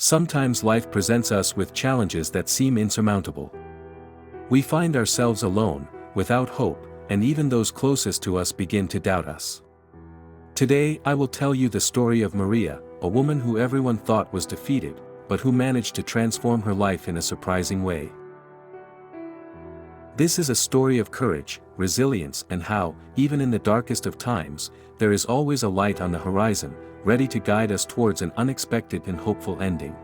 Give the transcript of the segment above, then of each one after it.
Sometimes life presents us with challenges that seem insurmountable. We find ourselves alone, without hope, and even those closest to us begin to doubt us. Today I will tell you the story of Maria, a woman who everyone thought was defeated, but who managed to transform her life in a surprising way. This is a story of courage, resilience, and how, even in the darkest of times, there is always a light on the horizon, ready to guide us towards an unexpected and hopeful ending.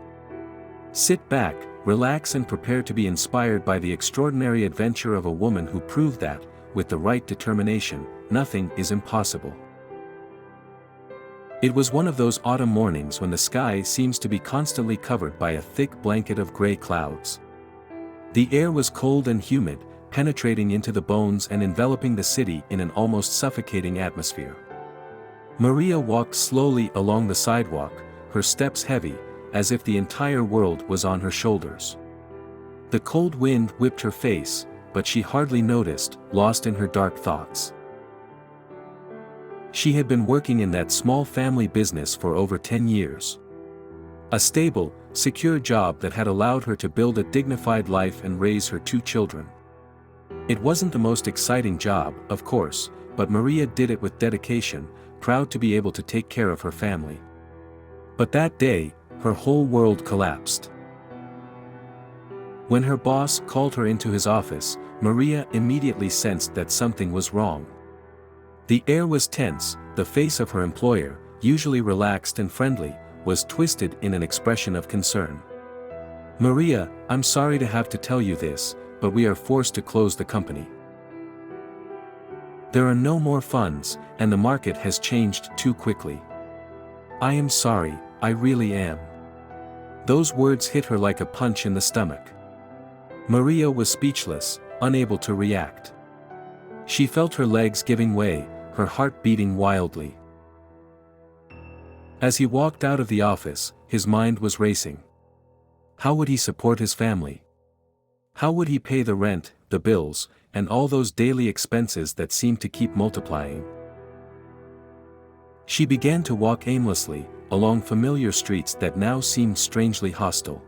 Sit back, relax, and prepare to be inspired by the extraordinary adventure of a woman who proved that, with the right determination, nothing is impossible. It was one of those autumn mornings when the sky seems to be constantly covered by a thick blanket of gray clouds. The air was cold and humid, penetrating into the bones and enveloping the city in an almost suffocating atmosphere. Maria walked slowly along the sidewalk, her steps heavy, as if the entire world was on her shoulders. The cold wind whipped her face, but she hardly noticed, lost in her dark thoughts. She had been working in that small family business for over 10 years. A stable, secure job that had allowed her to build a dignified life and raise her 2 children. It wasn't the most exciting job, of course, but Maria did it with dedication, proud to be able to take care of her family. But that day, her whole world collapsed. When her boss called her into his office, Maria immediately sensed that something was wrong. The air was tense, the face of her employer, usually relaxed and friendly, was twisted in an expression of concern. "Maria, I'm sorry to have to tell you this, but we are forced to close the company. There are no more funds, and the market has changed too quickly. I am sorry, I really am." Those words hit her like a punch in the stomach. Maria was speechless, unable to react. She felt her legs giving way, her heart beating wildly. As he walked out of the office, his mind was racing. How would he support his family? How would he pay the rent, the bills, and all those daily expenses that seemed to keep multiplying? She began to walk aimlessly, along familiar streets that now seemed strangely hostile.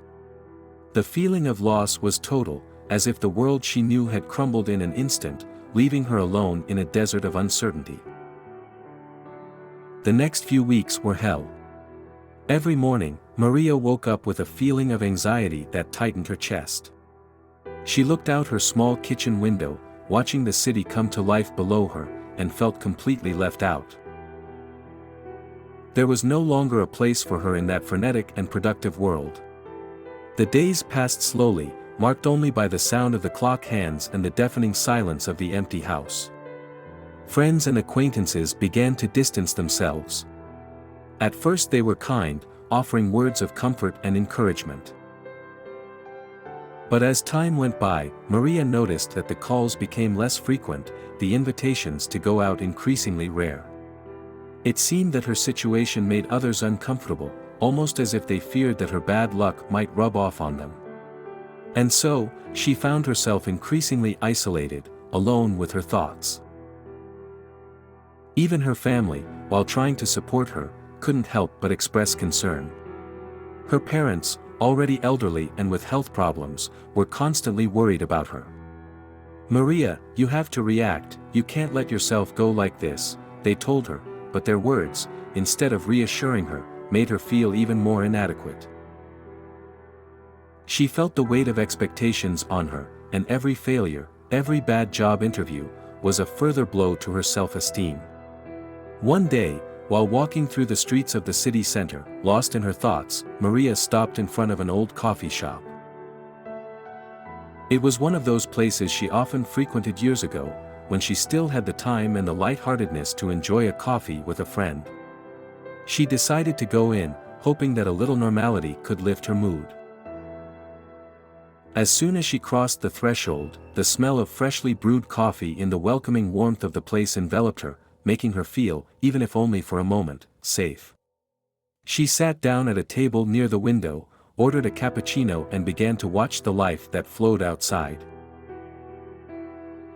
The feeling of loss was total, as if the world she knew had crumbled in an instant, leaving her alone in a desert of uncertainty. The next few weeks were hell. Every morning, Maria woke up with a feeling of anxiety that tightened her chest. She looked out her small kitchen window, watching the city come to life below her, and felt completely left out. There was no longer a place for her in that frenetic and productive world. The days passed slowly, marked only by the sound of the clock hands and the deafening silence of the empty house. Friends and acquaintances began to distance themselves. At first they were kind, offering words of comfort and encouragement. But as time went by, Maria noticed that the calls became less frequent, the invitations to go out increasingly rare. It seemed that her situation made others uncomfortable, almost as if they feared that her bad luck might rub off on them. And so, she found herself increasingly isolated, alone with her thoughts. Even her family, while trying to support her, couldn't help but express concern. Her parents, already elderly and with health problems, were constantly worried about her. "Maria, you have to react, you can't let yourself go like this," they told her, but their words, instead of reassuring her, made her feel even more inadequate. She felt the weight of expectations on her, and every failure, every bad job interview, was a further blow to her self-esteem. One day, while walking through the streets of the city center, lost in her thoughts, Maria stopped in front of an old coffee shop. It was one of those places she often frequented years ago, when she still had the time and the lightheartedness to enjoy a coffee with a friend. She decided to go in, hoping that a little normality could lift her mood. As soon as she crossed the threshold, the smell of freshly brewed coffee in the welcoming warmth of the place enveloped her, making her feel, even if only for a moment, safe. She sat down at a table near the window, ordered a cappuccino and began to watch the life that flowed outside.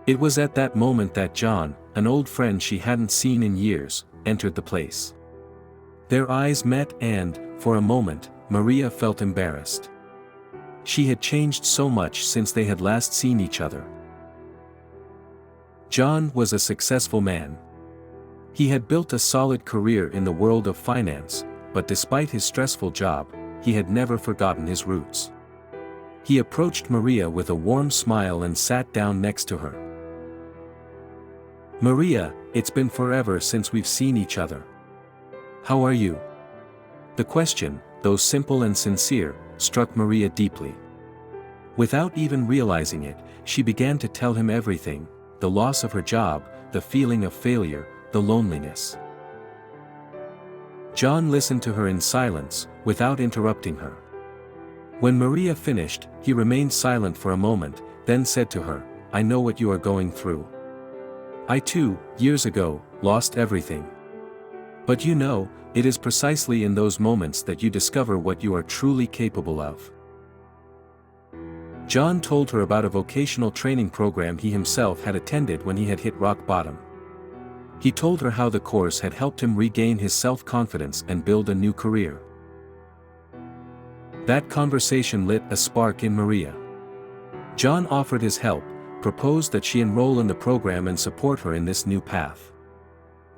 It was at that moment that John, an old friend she hadn't seen in years, entered the place. Their eyes met and, for a moment, Maria felt embarrassed. She had changed so much since they had last seen each other. John was a successful man. He had built a solid career in the world of finance, but despite his stressful job, he had never forgotten his roots. He approached Maria with a warm smile and sat down next to her. "Maria, it's been forever since we've seen each other. How are you?" The question, though simple and sincere, struck Maria deeply. Without even realizing it, she began to tell him everything: the loss of her job, the feeling of failure, the loneliness. John listened to her in silence, without interrupting her. When Maria finished, he remained silent for a moment, then said to her, "I know what you are going through. I too, years ago, lost everything. But you know, it is precisely in those moments that you discover what you are truly capable of." John told her about a vocational training program he himself had attended when he had hit rock bottom. He told her how the course had helped him regain his self-confidence and build a new career. That conversation lit a spark in Maria. John offered his help, proposed that she enroll in the program and support her in this new path.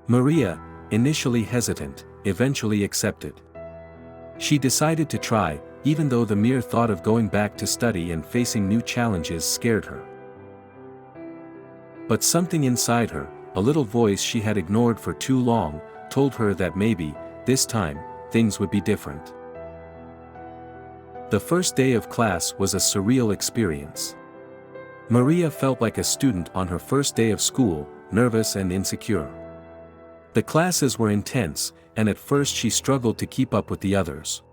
Maria, initially hesitant, eventually accepted. She decided to try, even though the mere thought of going back to study and facing new challenges scared her. But something inside her, a little voice she had ignored for too long, told her that maybe, this time, things would be different. The first day of class was a surreal experience. Maria felt like a student on her first day of school, nervous and insecure. The classes were intense, and at first she struggled to keep up with the others.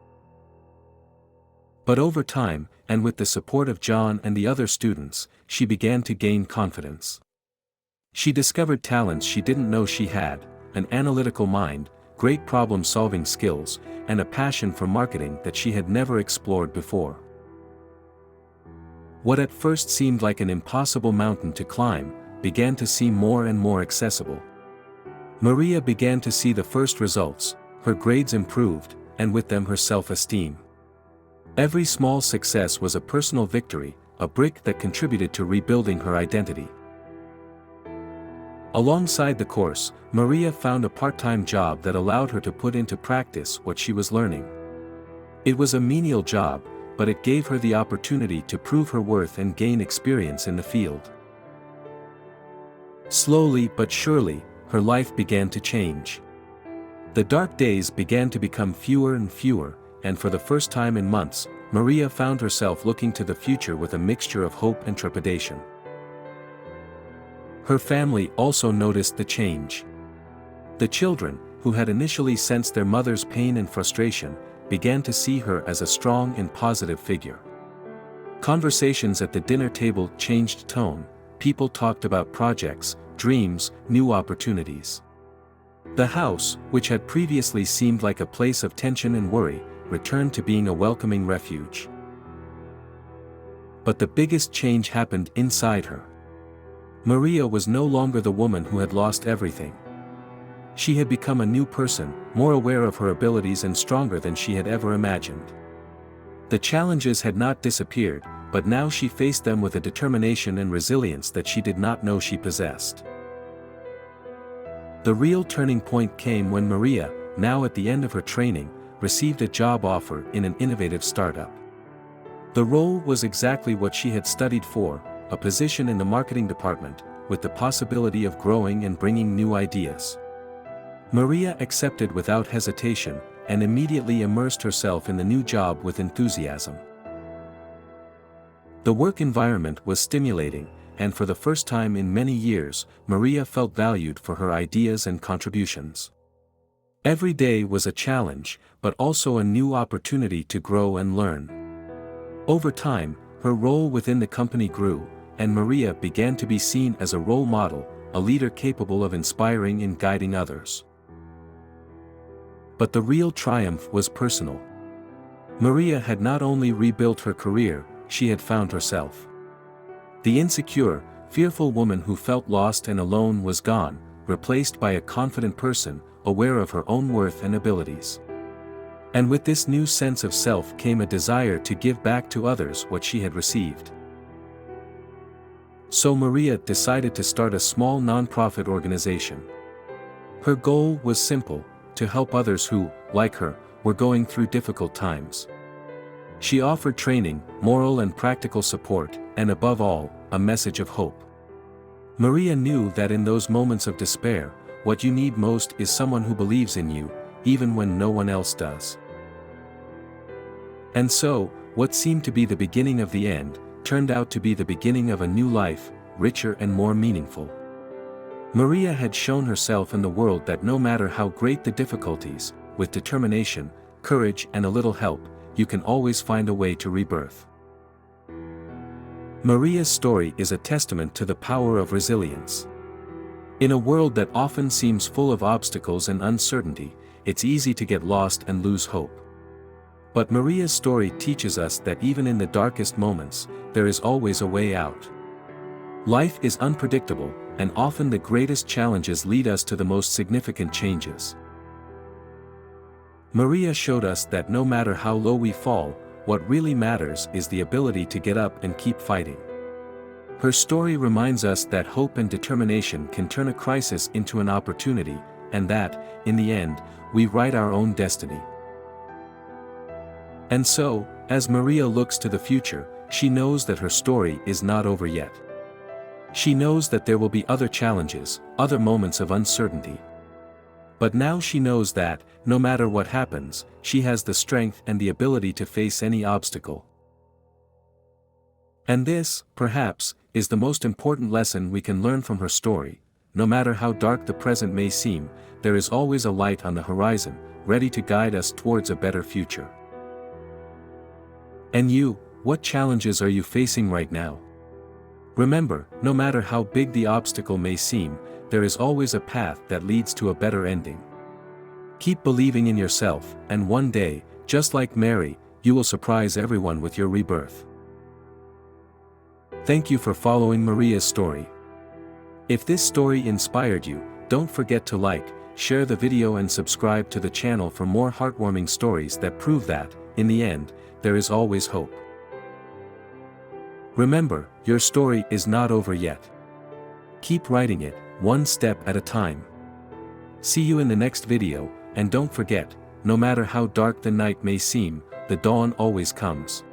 But over time, and with the support of John and the other students, she began to gain confidence. She discovered talents she didn't know she had: an analytical mind, great problem-solving skills, and a passion for marketing that she had never explored before. What at first seemed like an impossible mountain to climb, began to seem more and more accessible. Maria began to see the first results: her grades improved, and with them her self-esteem. Every small success was a personal victory, a brick that contributed to rebuilding her identity. Alongside the course, Maria found a part-time job that allowed her to put into practice what she was learning. It was a menial job, but it gave her the opportunity to prove her worth and gain experience in the field. Slowly but surely, her life began to change. The dark days began to become fewer and fewer, and for the first time in months, Maria found herself looking to the future with a mixture of hope and trepidation. Her family also noticed the change. The children, who had initially sensed their mother's pain and frustration, began to see her as a strong and positive figure. Conversations at the dinner table changed tone. People talked about projects, dreams, new opportunities. The house, which had previously seemed like a place of tension and worry, returned to being a welcoming refuge. But the biggest change happened inside her. Maria was no longer the woman who had lost everything. She had become a new person, more aware of her abilities and stronger than she had ever imagined. The challenges had not disappeared, but now she faced them with a determination and resilience that she did not know she possessed. The real turning point came when Maria, now at the end of her training, received a job offer in an innovative startup. The role was exactly what she had studied for: a position in the marketing department, with the possibility of growing and bringing new ideas. Maria accepted without hesitation, and immediately immersed herself in the new job with enthusiasm. The work environment was stimulating, and for the first time in many years, Maria felt valued for her ideas and contributions. Every day was a challenge, but also a new opportunity to grow and learn. Over time, her role within the company grew, and Maria began to be seen as a role model, a leader capable of inspiring and guiding others. But the real triumph was personal. Maria had not only rebuilt her career, she had found herself. The insecure, fearful woman who felt lost and alone was gone, replaced by a confident person, aware of her own worth and abilities. And with this new sense of self came a desire to give back to others what she had received. So Maria decided to start a small non-profit organization. Her goal was simple: to help others who, like her, were going through difficult times. She offered training, moral and practical support, and above all, a message of hope. Maria knew that in those moments of despair, what you need most is someone who believes in you, even when no one else does. And so, what seemed to be the beginning of the end, turned out to be the beginning of a new life, richer and more meaningful. Maria had shown herself in the world that no matter how great the difficulties, with determination, courage and a little help, you can always find a way to rebirth. Maria's story is a testament to the power of resilience. In a world that often seems full of obstacles and uncertainty, it's easy to get lost and lose hope. But Maria's story teaches us that even in the darkest moments, there is always a way out. Life is unpredictable, and often the greatest challenges lead us to the most significant changes. Maria showed us that no matter how low we fall, what really matters is the ability to get up and keep fighting. Her story reminds us that hope and determination can turn a crisis into an opportunity, and that, in the end, we write our own destiny. And so, as Maria looks to the future, she knows that her story is not over yet. She knows that there will be other challenges, other moments of uncertainty. But now she knows that, no matter what happens, she has the strength and the ability to face any obstacle. And this, perhaps, is the most important lesson we can learn from her story. No matter how dark the present may seem, there is always a light on the horizon, ready to guide us towards a better future. And you, what challenges are you facing right now? Remember, no matter how big the obstacle may seem, there is always a path that leads to a better ending. Keep believing in yourself, and one day, just like Mary, you will surprise everyone with your rebirth. Thank you for following Maria's story. If this story inspired you, don't forget to like, share the video and subscribe to the channel for more heartwarming stories that prove that, in the end, there is always hope. Remember, your story is not over yet. Keep writing it, one step at a time. See you in the next video, and don't forget, no matter how dark the night may seem, the dawn always comes.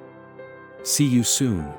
See you soon.